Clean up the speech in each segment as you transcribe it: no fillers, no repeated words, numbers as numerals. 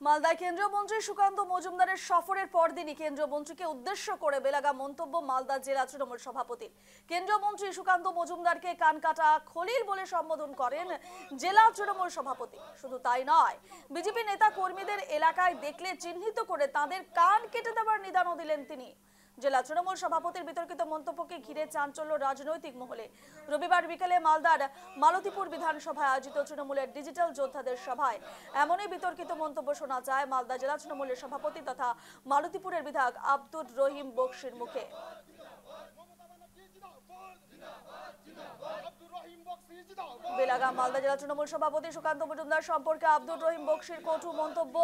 মালদায় কেন্দ্রীয় মন্ত্রী সুকান্ত মজুমদারের সফরের পরদিনই কেন্দ্রীয় মন্ত্রীকে উদ্দেশ্য করে বেলাগা মন্তব্য মালদা জেলা তৃণমূল সভাপতির। কেন্দ্রীয় মন্ত্রী সুকান্ত মজুমদারকে কানকাটা খলিল বলে সম্বোধন করেন জেলা তৃণমূল সভাপতি। শুধু তাই নয়, বিজেপি নেতা কর্মীদের এলাকায় দেখলে চিহ্নিত করে তাদের কান কেটে দেওয়ার নিদানও দিলেন তিনি। জেলা তৃণমূল সভাপতির বিতর্কিত মন্তব্যকে ঘিরে চাঞ্চল্য রাজনৈতিক মহলে। রবিবার বিকেলে মালদার মালতীপুর বিধানসভায় আয়োজিত তৃণমূলের ডিজিটাল যোদ্ধাদের সভায় এমনই বিতর্কিত মন্তব্য শোনা যায় মালদা জেলা তৃণমূলের সভাপতি তথা মালতীপুরের বিধায়ক আব্দুর রহিম বক্সির মুখে। বেলাগা মালদা জেলা তৃণমূল সভাপতি সুকান্ত মজুমদার সম্পর্কে আব্দুর রহিম বক্সির কটু মন্তব্য,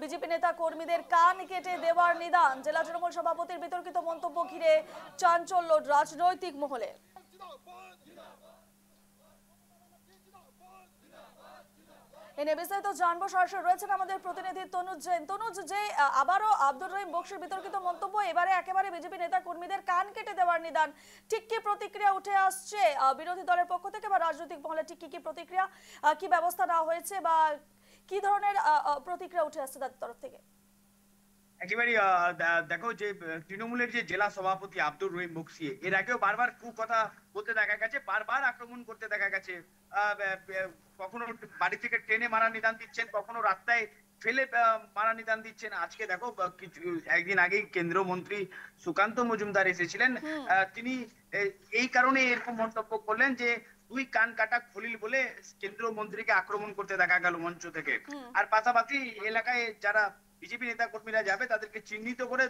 বিজেপি নেতা কর্মীদের কান কেটে দেওয়ার নিদান। জেলা তৃণমূল সভাপতির বিতর্কিত মন্তব্য ঘিরে চাঞ্চল্য রাজনৈতিক মহলে। এনে বিস্তারিত জানবো, সরাসরি রয়েছেন আমাদের প্রতিনিধি তনুজ জৈন। তনুজ, যে আবারও আব্দুর রহিম বক্সির বিতর্কিত মন্তব্য, এবারে একেবারে বিজেপি নেতা কর্মীদের কান কেটে দেওয়ার নিদান, ঠিক কি প্রতিক্রিয়া উঠে আসছে বিরোধী দলের পক্ষ থেকে বা রাজনৈতিক মহলে? ঠিক কি প্রতিক্রিয়া, কি ব্যবস্থা নেওয়া হয়েছে বা কি ধরনের প্রতিক্রিয়া উঠে আসছে তাদের তরফ থেকে? একেবারে দেখো, যে তৃণমূলের যে জেলা সভাপতি আব্দুর রহিম বক্সি এর আগেও বারবার কথা বলতে দেখা গেছে, বারবার আক্রমণ করতে দেখা গেছে। কখনো বাড়ি থেকে ট্রেনে মারা নিদান দিচ্ছেন, কখনো রাস্তায় ফেলে মারা নিদান দিচ্ছেন। আজকে দেখো, একদিন আগেই কেন্দ্রীয় মন্ত্রী সুকান্ত মজুমদার এসেছিলেন, তিনি এই কারণে এরকম মন্তব্য করলেন যে দুই কান কাটা খলিল বলে কেন্দ্রীয় মন্ত্রীকে আক্রমণ করতে দেখা গেল মঞ্চ থেকে। আর পাশাপাশি এলাকায় যারা বিজেপি নেতা কর্মীরা যাবে তাদেরকে চিহ্নিত করে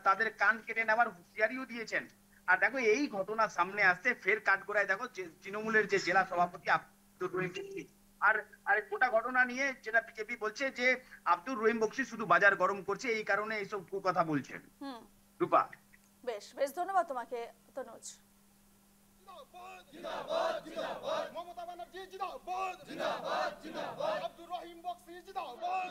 তাদের কান কেটে নেওয়ার হুঁশিয়ারিও দিয়েছেন। আর দেখো, এই ঘটনা সামনে আসতে ফের কাঠগড়ায় দেখো তৃণমূলের যে জেলা সভাপতি আব্দুর রহিম বক্সি। আর গোটা ঘটনা নিয়ে যেটা বিজেপি বলছে যে আব্দুর রহিম বক্সি শুধু বাজার গরম করছে, এই কারণে এইসব কথা বলছেন। রূপা, বেশ বেশ ধন্যবাদ তোমাকে তনুজ। মমতা ব্যানার্জি জিন্দাবাদ, জিন্দাবাদ, জিন্দাবাদ। আব্দুর রহিম বক্সি জিন্দাবাদ।